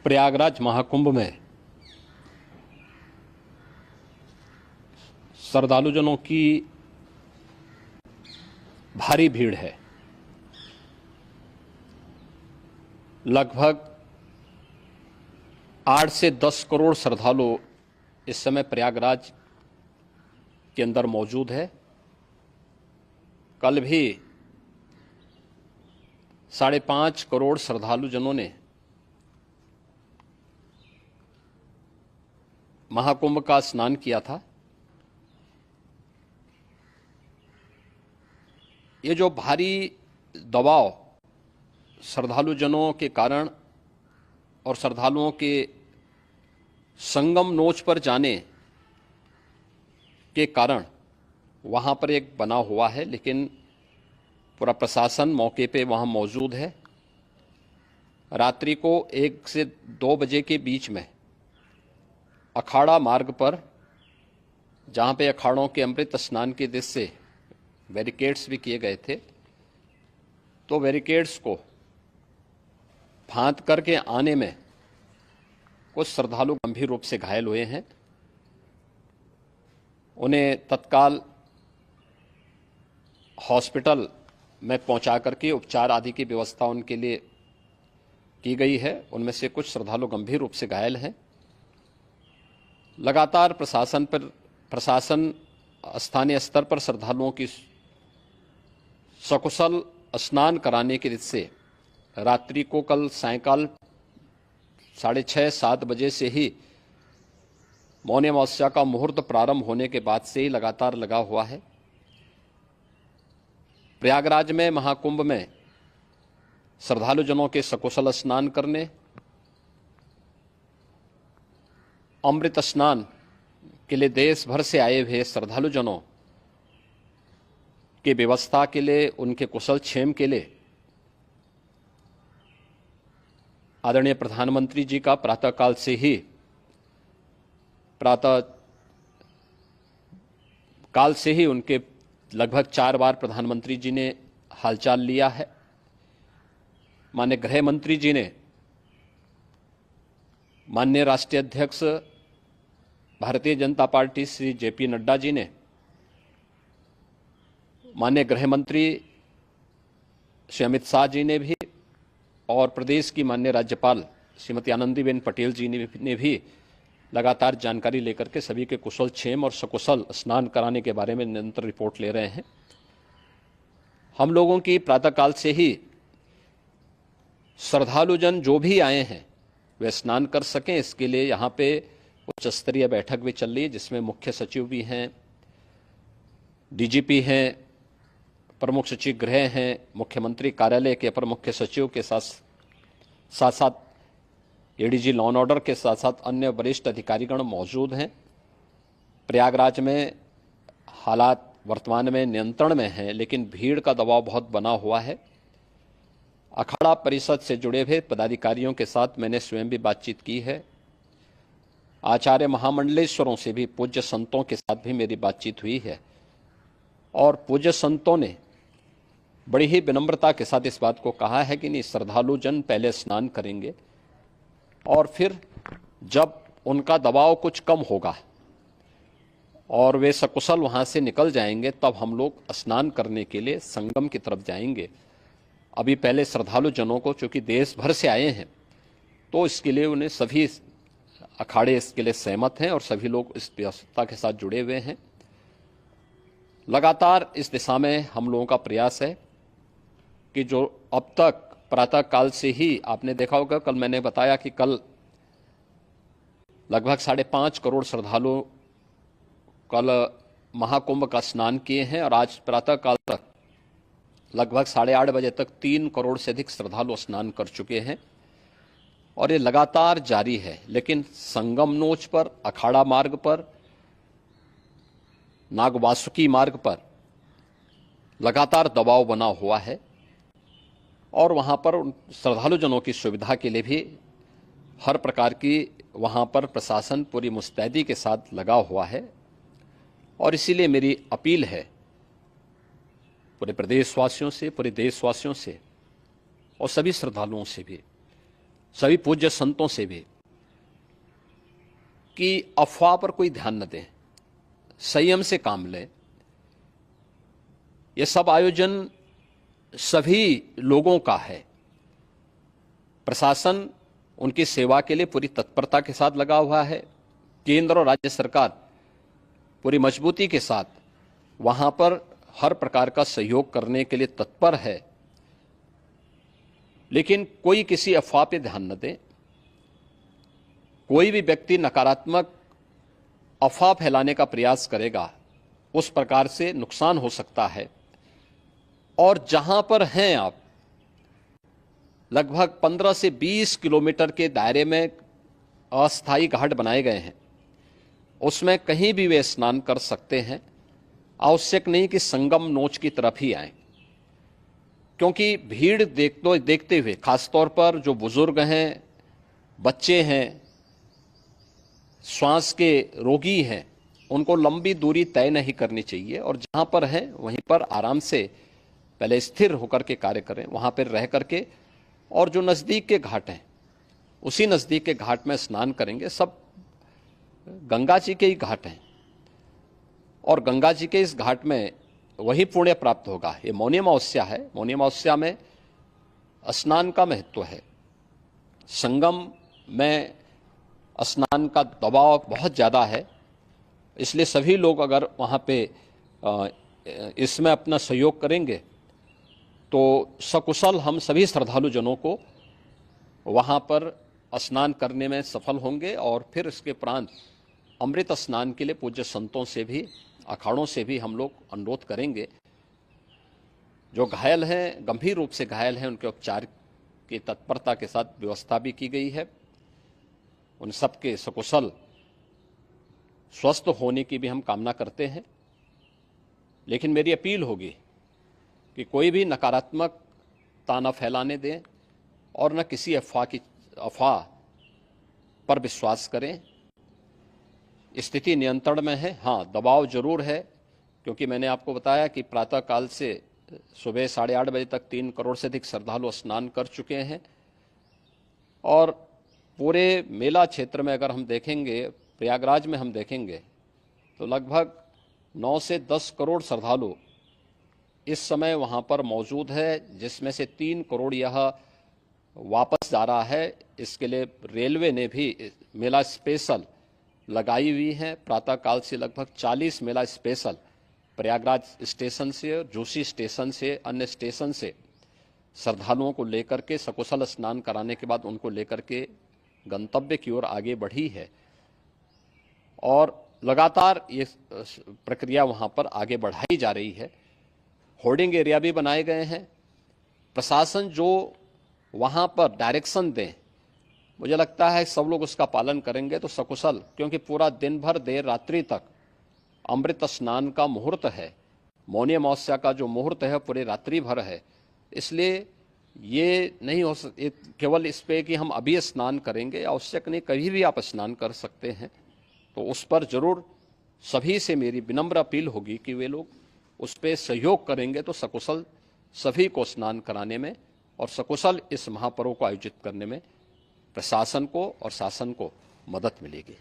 प्रयागराज महाकुंभ में श्रद्धालुजनों की भारी भीड़ है। लगभग 8 से 10 करोड़ श्रद्धालु इस समय प्रयागराज के अंदर मौजूद है। कल भी 5.5 करोड़ श्रद्धालुजनों ने महाकुंभ का स्नान किया था। ये जो भारी दबाव श्रद्धालुजनों के कारण और श्रद्धालुओं के संगम नोच पर जाने के कारण वहां पर एक बना हुआ है, लेकिन पूरा प्रशासन मौके पे वहां मौजूद है। रात्रि को 1 से 2 बजे के बीच में अखाड़ा मार्ग पर, जहां पे अखाड़ों के अमृत स्नान के दृश्य से बैरिकेड्स भी किए गए थे, तो बैरिकेड्स को फांद करके आने में कुछ श्रद्धालु गंभीर रूप से घायल हुए हैं। उन्हें तत्काल हॉस्पिटल में पहुंचा करके उपचार आदि की व्यवस्था उनके लिए की गई है। उनमें से कुछ श्रद्धालु गंभीर रूप से घायल हैं। लगातार प्रशासन स्थानीय स्तर पर श्रद्धालुओं की सकुशल स्नान कराने के दृष्टि से रात्रि को कल सायंकाल 6:30-7 बजे से ही मौनी अमावस्या का मुहूर्त प्रारंभ होने के बाद से ही लगातार लगा हुआ है। प्रयागराज में महाकुंभ में श्रद्धालुजनों के सकुशल स्नान करने, अमृत स्नान के लिए देश भर से आए हुए श्रद्धालुजनों की व्यवस्था के लिए, उनके कुशल क्षेम के लिए आदरणीय प्रधानमंत्री जी का प्रातःकाल से ही उनके लगभग 4 बार प्रधानमंत्री जी ने हालचाल लिया है। माननीय गृह मंत्री जी ने, माननीय राष्ट्रीय अध्यक्ष भारतीय जनता पार्टी श्री जेपी नड्डा जी ने, माननीय गृह मंत्री श्री अमित शाह जी ने भी, और प्रदेश की माननीय राज्यपाल श्रीमती आनंदीबेन पटेल जी ने भी लगातार जानकारी लेकर के सभी के कुशल क्षेम और सकुशल स्नान कराने के बारे में निरंतर रिपोर्ट ले रहे हैं। हम लोगों की प्रातःकाल से ही श्रद्धालुजन जो भी आए हैं वे स्नान कर सकें, इसके लिए यहाँ पे उच्च स्तरीय बैठक भी चल रही है, जिसमें मुख्य सचिव भी हैं, डीजीपी हैं, प्रमुख सचिव गृह हैं, मुख्यमंत्री कार्यालय के अपर मुख्य सचिव के साथ साथ एडीजी लॉ एंड ऑर्डर के साथ साथ अन्य वरिष्ठ अधिकारीगण मौजूद हैं। प्रयागराज में हालात वर्तमान में नियंत्रण में हैं, लेकिन भीड़ का दबाव बहुत बना हुआ है। अखाड़ा परिषद से जुड़े हुए पदाधिकारियों के साथ मैंने स्वयं भी बातचीत की है। आचार्य महामंडलेश्वरों से भी, पूज्य संतों के साथ भी मेरी बातचीत हुई है, और पूज्य संतों ने बड़ी ही विनम्रता के साथ इस बात को कहा है कि नहीं, श्रद्धालु जन पहले स्नान करेंगे और फिर जब उनका दबाव कुछ कम होगा और वे सकुशल वहां से निकल जाएंगे, तब हम लोग स्नान करने के लिए संगम की तरफ जाएंगे। अभी पहले श्रद्धालु जनों को, चूंकि देश भर से आए हैं, तो इसके लिए उन्हें सभी अखाड़े इसके लिए सहमत हैं और सभी लोग इस व्यवस्था के साथ जुड़े हुए हैं। लगातार इस दिशा में हम लोगों का प्रयास है कि जो अब तक प्रातःकाल से ही आपने देखा होगा, कल मैंने बताया कि कल लगभग 5.5 करोड़ श्रद्धालु कल महाकुंभ का स्नान किए हैं, और आज प्रातःकाल तक लगभग 8:30 बजे तक 3 करोड़ से अधिक श्रद्धालु स्नान कर चुके हैं, और ये लगातार जारी है। लेकिन संगम नोच पर, अखाड़ा मार्ग पर, नागवासुकी मार्ग पर लगातार दबाव बना हुआ है, और वहां पर श्रद्धालुजनों की सुविधा के लिए भी हर प्रकार की वहां पर प्रशासन पूरी मुस्तैदी के साथ लगा हुआ है। और इसीलिए मेरी अपील है पूरे प्रदेशवासियों से, पूरे देशवासियों से और सभी श्रद्धालुओं से भी, सभी पूज्य संतों से भी कि अफवाह पर कोई ध्यान न दें, संयम से काम लें। ये सब आयोजन सभी लोगों का है। प्रशासन उनकी सेवा के लिए पूरी तत्परता के साथ लगा हुआ है। केंद्र और राज्य सरकार पूरी मजबूती के साथ वहां पर हर प्रकार का सहयोग करने के लिए तत्पर है। लेकिन कोई किसी अफवाह पे ध्यान न दे। कोई भी व्यक्ति नकारात्मक अफवाह फैलाने का प्रयास करेगा, उस प्रकार से नुकसान हो सकता है। और जहां पर हैं आप, लगभग 15 से 20 किलोमीटर के दायरे में अस्थायी घाट बनाए गए हैं। उसमें कहीं भी वे स्नान कर सकते हैं। आवश्यक नहीं कि संगम नोच की तरफ ही आए, क्योंकि भीड़ देखते हुए खासतौर पर जो बुजुर्ग हैं, बच्चे हैं, श्वास के रोगी हैं, उनको लंबी दूरी तय नहीं करनी चाहिए। और जहां पर हैं वहीं पर आराम से पहले स्थिर होकर के कार्य करें, वहां पर रह करके। और जो नज़दीक के घाट हैं, उसी नज़दीक के घाट में स्नान करेंगे। सब गंगा जी के ही घाट हैं और गंगा जी के इस घाट में वही पुण्य प्राप्त होगा। ये मौनी अमावस्या है। मौनी अमावस्या में स्नान का महत्व है। संगम में स्नान का दबाव बहुत ज़्यादा है, इसलिए सभी लोग अगर वहाँ पे इसमें अपना सहयोग करेंगे तो सकुशल हम सभी श्रद्धालु जनों को वहाँ पर स्नान करने में सफल होंगे। और फिर इसके उपरांत अमृत स्नान के लिए पूज्य संतों से भी, अखाड़ों से भी हम लोग अनुरोध करेंगे। जो घायल हैं, गंभीर रूप से घायल हैं, उनके उपचार की तत्परता के साथ व्यवस्था भी की गई है। उन सबके सकुशल स्वस्थ होने की भी हम कामना करते हैं। लेकिन मेरी अपील होगी कि कोई भी नकारात्मकता न फैलाने दें और न किसी अफवाह पर विश्वास करें। स्थिति नियंत्रण में है। हाँ, दबाव जरूर है, क्योंकि मैंने आपको बताया कि प्रातःकाल से सुबह 8:30 बजे तक 3 करोड़ से अधिक श्रद्धालु स्नान कर चुके हैं। और पूरे मेला क्षेत्र में अगर हम देखेंगे, प्रयागराज में हम देखेंगे, तो लगभग 9 से 10 करोड़ श्रद्धालु इस समय वहाँ पर मौजूद है, जिसमें से 3 करोड़ यह वापस जा रहा है। इसके लिए रेलवे ने भी मेला स्पेशल लगाई हुई है। प्रातःकाल से लगभग 40 मेला स्पेशल प्रयागराज स्टेशन से, जोशी स्टेशन से, अन्य स्टेशन से श्रद्धालुओं को लेकर के सकुशल स्नान कराने के बाद उनको लेकर के गंतव्य की ओर आगे बढ़ी है। और लगातार ये प्रक्रिया वहाँ पर आगे बढ़ाई जा रही है। होर्डिंग एरिया भी बनाए गए हैं। प्रशासन जो वहाँ पर डायरेक्शन दें, मुझे लगता है सब लोग उसका पालन करेंगे तो सकुशल, क्योंकि पूरा दिन भर देर रात्रि तक अमृत स्नान का मुहूर्त है। मौनी अमावस्या का जो मुहूर्त है पूरे रात्रि भर है। इसलिए ये नहीं हो केवल इस पे कि हम अभी स्नान करेंगे, आवश्यक नहीं, कभी भी आप स्नान कर सकते हैं। तो उस पर जरूर सभी से मेरी विनम्र अपील होगी कि वे लोग उस पर सहयोग करेंगे तो सकुशल सभी को स्नान कराने में और सकुशल इस महापर्व को आयोजित करने में प्रशासन को और शासन को मदद मिलेगी।